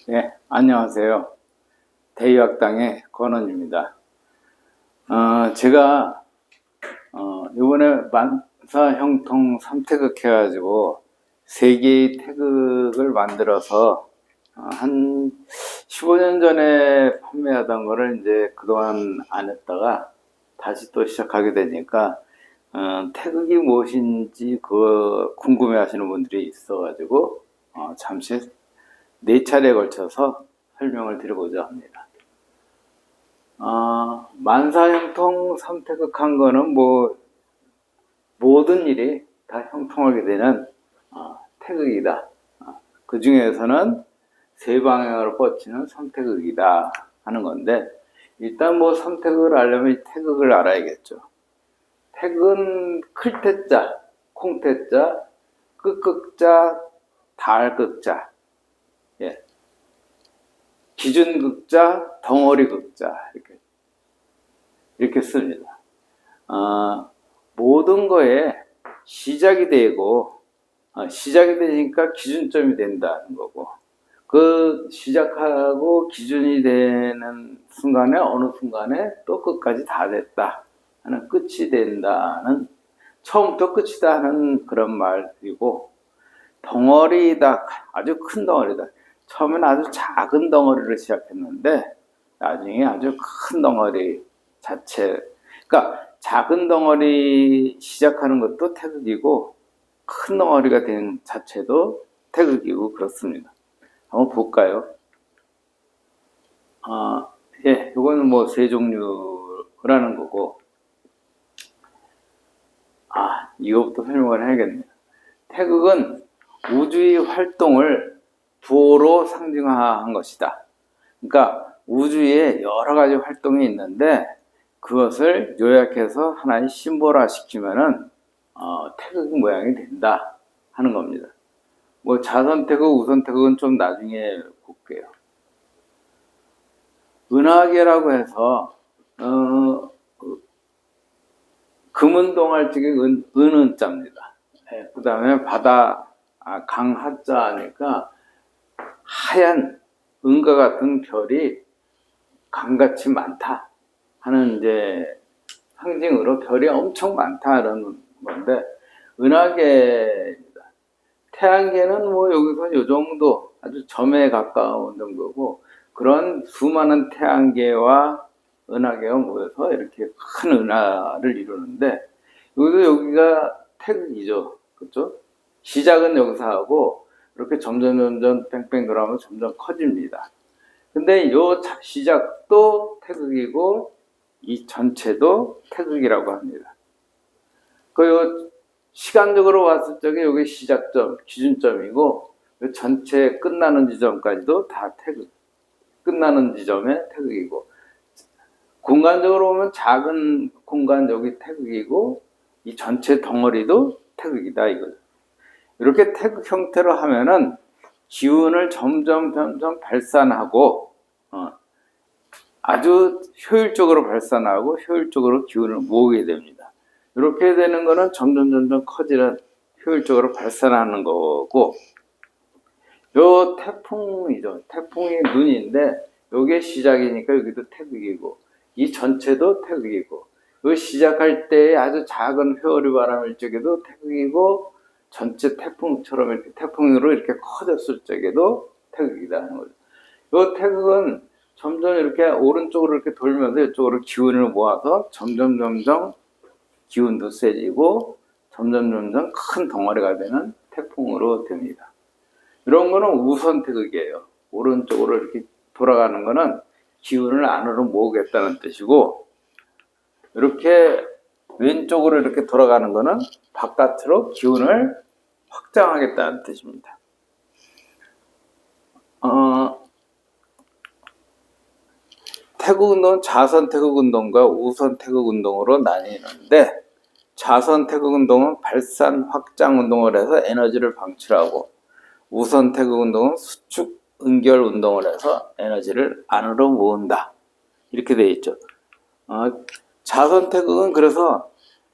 네, 안녕하세요. 대의학당의 권원입니다. 제가 이번에 만사형통 3태극 해가지고 3개의 태극을 만들어서 한 15년 전에 판매하던 거를 이제 그동안 안 했다가 다시 또 시작하게 되니까 태극이 무엇인지 그거 궁금해 하시는 분들이 있어가지고 잠시 4차례에 걸쳐서 설명을 드리고자 합니다. 만사형통 3태극한 거는 뭐 모든 일이 다 형통하게 되는 태극이다. 그 중에서는 3방향으로 뻗치는 3태극이다 하는 건데, 일단 뭐 3태극을 알려면 태극을 알아야겠죠. 태극은 클태자, 콩태자, 끝극자, 달극자, 예. 기준극자, 덩어리극자 이렇게 씁니다. 모든 거에 시작이 되고 시작이 되니까 기준점이 된다는 거고, 그 시작하고 기준이 되는 순간에 어느 순간에 또 끝까지 다 됐다 하는, 끝이 된다는, 처음부터 끝이다 하는 그런 말이고, 덩어리다, 아주 큰 덩어리다. 처음에는 아주 작은 덩어리를 시작했는데 나중에 아주 큰 덩어리 자체, 그러니까 작은 덩어리 시작하는 것도 태극이고 큰 덩어리가 된 자체도 태극이고 그렇습니다. 한번 볼까요? 예, 이거는 뭐 3종류라는 거고, 이거부터 설명을 해야겠네요. 태극은 우주의 활동을 부호로 상징화한 것이다. 그러니까 우주에 여러 가지 활동이 있는데 그것을 요약해서 하나의 심볼화 시키면은 태극 모양이 된다 하는 겁니다. 뭐 자선태극, 우선태극은 좀 나중에 볼게요. 은하계라고 해서 금은동알직의 은자입니다. 네, 그 다음에 바다 강하자니까 하얀 은과 같은 별이 강같이 많다 하는 이제 상징으로 별이 엄청 많다라는 건데, 은하계입니다. 태양계는 뭐 여기서 요 정도 아주 점에 가까운 정도고, 그런 수많은 태양계와 은하계가 모여서 이렇게 큰 은하를 이루는데, 여기가 태극이죠. 그렇죠? 시작은 여기서 하고 이렇게 점점 뺑뺑 돌아가면서 점점 커집니다. 근데 이 시작도 태극이고 이 전체도 태극이라고 합니다. 그 시간적으로 봤을 적에 여기 시작점, 기준점이고, 전체 끝나는 지점까지도 다 태극, 끝나는 지점에 태극이고, 공간적으로 보면 작은 공간 여기 태극이고 이 전체 덩어리도 태극이다 이거죠. 이렇게 태극 형태로 하면은 기운을 점점 발산하고 아주 효율적으로 발산하고 효율적으로 기운을 모으게 됩니다. 이렇게 되는 거는 점점 커지는, 효율적으로 발산하는 거고, 요 태풍이죠. 태풍이 눈인데 요게 시작이니까 여기도 태극이고 이 전체도 태극이고, 요 시작할 때 아주 작은 회오리 바람일 적에도 태극이고, 전체 태풍처럼 이렇게 태풍으로 이렇게 커졌을 적에도 태극이다 하는 거죠. 요 태극은 점점 이렇게 오른쪽으로 이렇게 돌면서 이쪽으로 기운을 모아서 점점 기운도 세지고 점점 큰 덩어리가 되는 태풍으로 됩니다. 이런 거는 우선 태극이에요. 오른쪽으로 이렇게 돌아가는 거는 기운을 안으로 모으겠다는 뜻이고, 이렇게 왼쪽으로 이렇게 돌아가는 거는 바깥으로 기운을 확장하겠다는 뜻입니다. 태극운동은 자선 태극운동과 우선 태극운동으로 나뉘는데, 자선 태극운동은 발산 확장 운동을 해서 에너지를 방출하고, 우선 태극운동은 수축 응결 운동을 해서 에너지를 안으로 모은다 이렇게 되어 있죠. 자선 태극은 그래서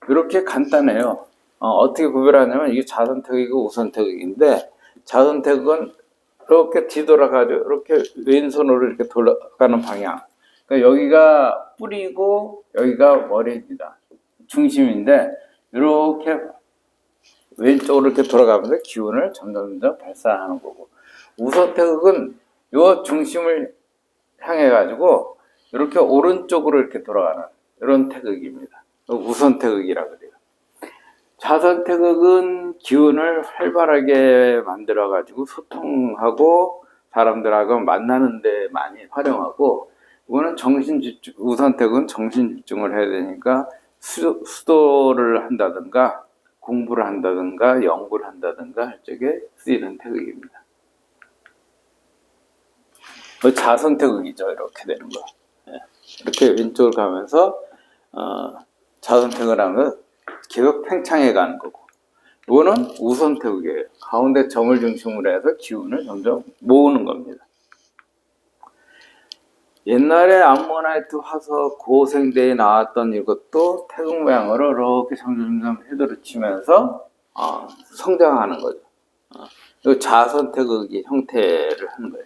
이렇게 간단해요. 어떻게 구별하냐면 이게 자선 태극이고 우선 태극인데, 자선 태극은 이렇게 뒤돌아가죠. 이렇게 왼손으로 이렇게 돌아가는 방향. 그러니까 여기가 뿌리고 여기가 머리입니다. 중심인데 이렇게 왼쪽으로 이렇게 돌아가면서 기운을 점점 발산하는 거고, 우선태극은 요 중심을 향해 가지고 이렇게 오른쪽으로 이렇게 돌아가는 이런 태극입니다. 우선태극이라 그래요. 좌선태극은 기운을 활발하게 만들어 가지고 소통하고 사람들하고 만나는 데 많이 활용하고, 이거는 정신집중, 우선태극은 정신집중을 해야 되니까 수도를 한다든가 공부를 한다든가 연구를 한다든가 할 적에 쓰이는 태극입니다. 자선태극이죠. 이렇게 되는 거. 이렇게 왼쪽으로 가면서 자선태극을 하면 계속 팽창해 가는 거고, 이거는 우선태극이에요. 가운데 점을 중심으로 해서 기운을 점점 모으는 겁니다. 옛날에 암모나이트 화석 고생대에 나왔던 이것도 태극 모양으로 이렇게 점점 헤드를 성장하는 거죠. 이 자선태극의 형태를 하는 거예요.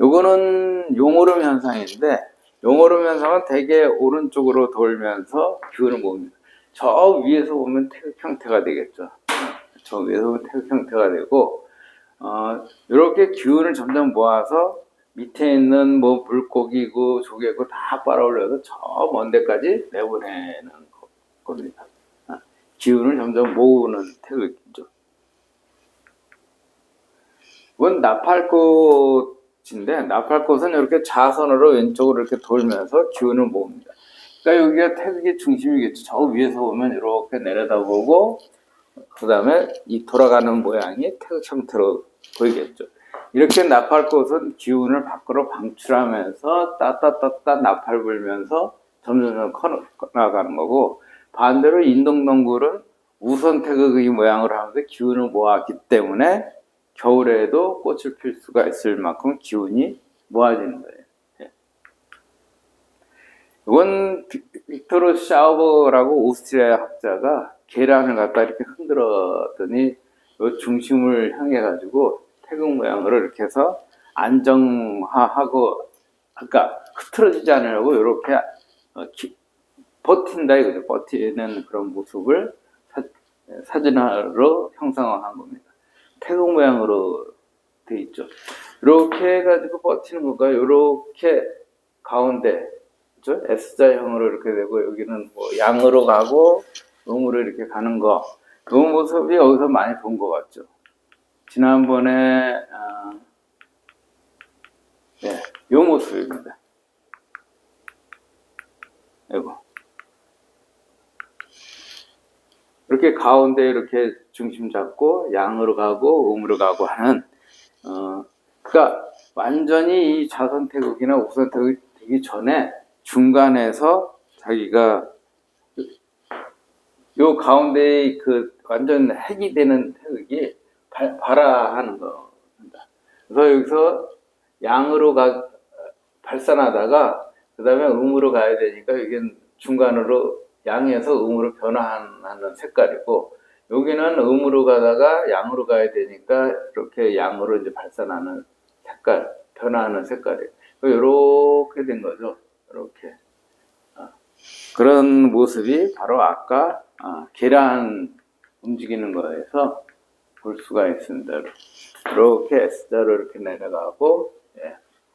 요거는 용오름 현상인데, 용오름 현상은 대개 오른쪽으로 돌면서 기운을 모읍니다. 저 위에서 보면 태극 형태가 되겠죠. 저 위에서 보면 태극 형태가 되고, 이렇게 기운을 점점 모아서 밑에 있는 뭐 물고기고 조개고 다 빨아올려서 저 먼 데까지 내보내는 겁니다. 기운을 점점 모으는 태극이죠. 이건 나팔꽃인데, 나팔꽃은 이렇게 좌선으로 왼쪽으로 이렇게 돌면서 기운을 모읍니다. 그러니까 여기가 태극의 중심이겠죠. 저 위에서 보면 이렇게 내려다보고, 그 다음에 이 돌아가는 모양이 태극 형태로 보이겠죠. 이렇게 나팔꽃은 기운을 밖으로 방출하면서 따따따따 나팔 불면서 점점 커나가는 거고, 반대로 인동덩굴은 우선태극의 모양으로 하면서 기운을 모았기 때문에 겨울에도 꽃을 필 수가 있을 만큼 기운이 모아지는 거예요. 이건 빅토르 샤우버라고 오스트리아 학자가 계란을 갖다 이렇게 흔들었더니 이 중심을 향해 가지고 태극 모양으로 이렇게 해서 안정화하고, 아까 흐트러지지 않으려고 이렇게 버틴다 이거죠. 버티는 그런 모습을 사진으로 형상화한 겁니다. 태극 모양으로 돼 있죠. 이렇게 해가지고 버티는 거가 이렇게 가운데, 그렇죠? S자형으로 이렇게 되고, 여기는 뭐 양으로 가고 음으로 이렇게 가는 거, 그 모습이 여기서 많이 본 것 같죠. 지난번에 이 모습입니다. 이거 이렇게 가운데 이렇게 중심 잡고 양으로 가고 음으로 가고 하는, 그러니까 완전히 이 자선태극이나 우선태극이 되기 전에 중간에서 자기가 요 가운데 그 완전 핵이 되는 태극이 발화하는 겁니다. 그래서 여기서 양으로 발산하다가 그 다음에 음으로 가야 되니까 여기는 중간으로 양에서 음으로 변화하는 색깔이고, 여기는 음으로 가다가 양으로 가야 되니까 이렇게 양으로 이제 발산하는 색깔, 변화하는 색깔이에요. 이렇게 된 거죠. 이렇게. 그런 모습이 바로 아까 계란 움직이는 거에서 볼 수가 있습니다. 이렇게 S자로 이렇게 내려가고,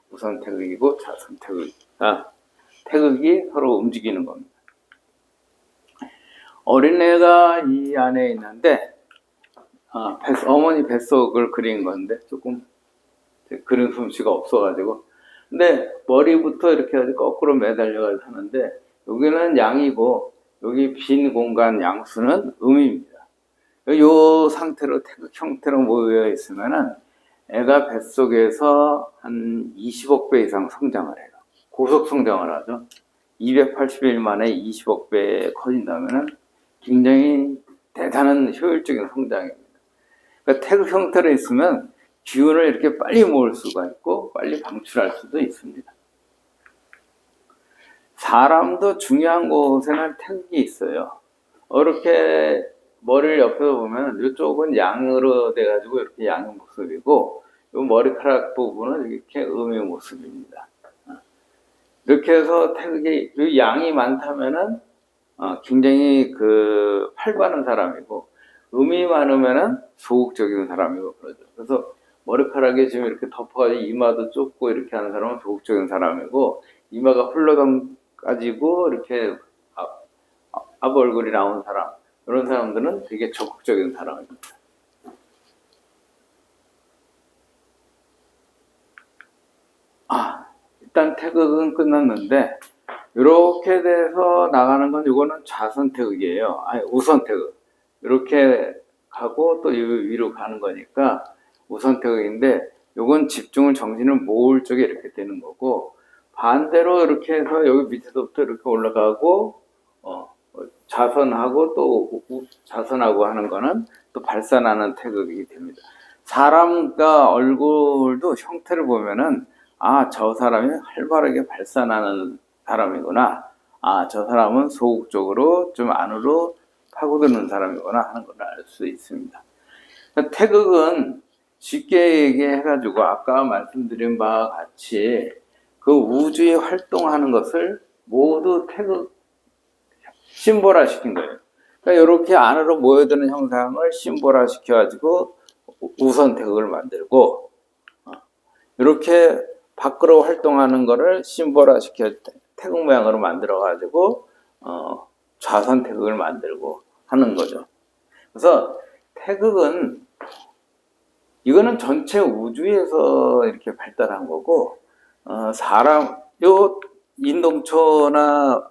우선 태극이고 자선 태극, 태극이 서로 움직이는 겁니다. 어린애가 이 안에 있는데, 어머니 뱃속을 그린 건데 조금 그린 솜씨가 없어가지고, 근데 머리부터 이렇게 아주 거꾸로 매달려가지고 하는데, 여기는 양이고 여기 빈 공간 양수는 음입니다. 이 상태로 태극 형태로 모여 있으면은 애가 뱃속에서 한 20억 배 이상 성장을 해요. 고속 성장을 하죠. 280일 만에 20억 배 커진다면은 굉장히 대단한 효율적인 성장입니다. 그러니까 태극 형태로 있으면 기운을 이렇게 빨리 모을 수가 있고 빨리 방출할 수도 있습니다. 사람도 중요한 곳에는 태극이 있어요. 이렇게 머리를 옆에서 보면 이쪽은 양으로 돼가지고 이렇게 양의 모습이고 이 머리카락 부분은 이렇게 음의 모습입니다. 이렇게 해서 태극이 이 양이 많다면은 굉장히 그 활발한 사람이고 음이 많으면은 소극적인 사람이고 그러죠. 그래서 머리카락이 지금 이렇게 덮어가지고 이마도 좁고 이렇게 하는 사람은 소극적인 사람이고 이마가 훌러덩 가지고 이렇게 앞 얼굴이 나온 사람 이런 사람들은 되게 적극적인 사람입니다. 일단 태극은 끝났는데 이렇게 돼서 나가는 건 이거는 좌선 태극이에요. 아니 우선 태극. 이렇게 가고 또 위로 가는 거니까 우선 태극인데 이건 집중을 정신을 모을 쪽에 이렇게 되는 거고 반대로 이렇게 해서 여기 밑에서부터 이렇게 올라가고 좌선하고 또 좌선하고 하는 거는 또 발산하는 태극이 됩니다. 사람과 얼굴도 형태를 보면은 저 사람이 활발하게 발산하는 사람이구나. 저 사람은 소극적으로 좀 안으로 파고드는 사람이구나 하는 걸 알 수 있습니다. 태극은 쉽게 얘기해가지고 아까 말씀드린 바와 같이 그 우주에 활동하는 것을 모두 태극 심볼화 시킨 거예요. 그러니까 이렇게 안으로 모여드는 형상을 심볼화 시켜가지고 우선 태극을 만들고 이렇게 밖으로 활동하는 거를 심볼화 시켜 태극 모양으로 만들어 가지고 좌선 태극을 만들고 하는 거죠. 그래서 태극은 이거는 전체 우주에서 이렇게 발달한 거고 요 인동초나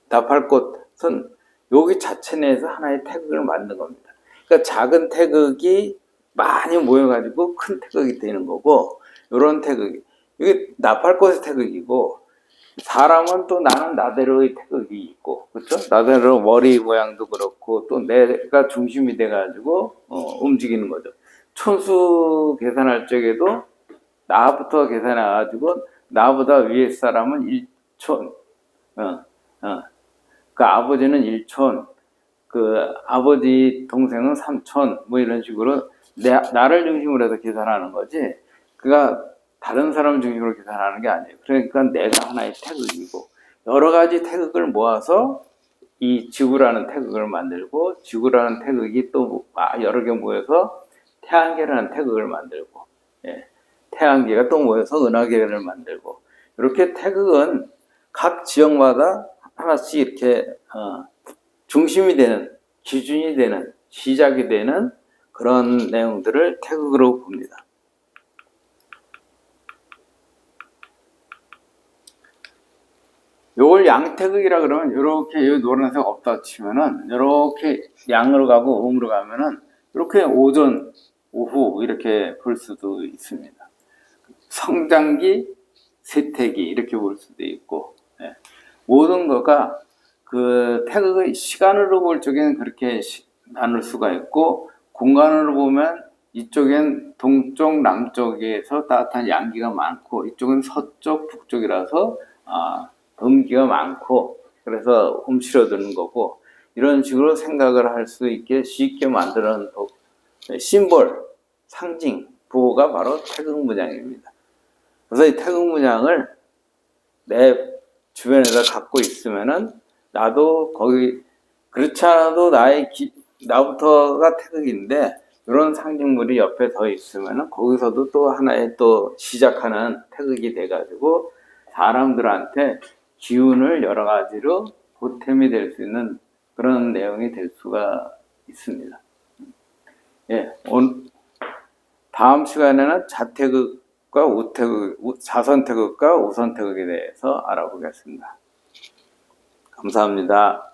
나팔꽃은 여기 자체 내에서 하나의 태극을 만든 겁니다. 그러니까 작은 태극이 많이 모여가지고 큰 태극이 되는 거고 이런 태극이 이게 나팔꽃의 태극이고 사람은 또 나는 나대로의 태극이 있고 그렇죠? 나대로 머리 모양도 그렇고 또 내가 중심이 돼가지고 움직이는 거죠. 촌수 계산할 적에도 나부터 계산해가지고 나보다 위에 사람은 1촌 그 아버지는 1촌 그 아버지 동생은 3촌 뭐 이런 식으로 나를 중심으로 해서 계산하는 거지 그가 다른 사람 중심으로 계산하는 게 아니에요. 그러니까 내가 하나의 태극이고 여러 가지 태극을 모아서 이 지구라는 태극을 만들고 지구라는 태극이 또 여러 개 모여서 태양계라는 태극을 만들고 태양계가 또 모여서 은하계를 만들고 이렇게 태극은 각 지역마다 하나씩 이렇게 중심이 되는 기준이 되는 시작이 되는 그런 내용들을 태극으로 봅니다. 요걸 양태극이라 그러면 이렇게 여기 노란색 없다 치면은 이렇게 양으로 가고 음으로 가면은 이렇게 오전 오후 이렇게 볼 수도 있습니다. 성장기 쇠퇴기 이렇게 볼 수도 있고 모든 거가 그 태극의 시간으로 볼 적에는 그렇게 나눌 수가 있고 공간으로 보면 이쪽엔 동쪽 남쪽에서 따뜻한 양기가 많고 이쪽은 서쪽 북쪽이라서 음기가 많고 그래서 움츠러드는 거고 이런 식으로 생각을 할 수 있게 쉽게 만드는 심볼, 상징, 부호가 바로 태극 문양입니다. 그래서 이 태극 문양을 내 주변에다 갖고 있으면은 나도 거기 그렇지 않아도 나부터가 태극인데 이런 상징물이 옆에 더 있으면은 거기서도 또 하나의 또 시작하는 태극이 돼가지고 사람들한테 기운을 여러 가지로 보탬이 될 수 있는 그런 내용이 될 수가 있습니다. 다음 시간에는 자태극과 우태극, 자선태극과 우선태극에 대해서 알아보겠습니다. 감사합니다.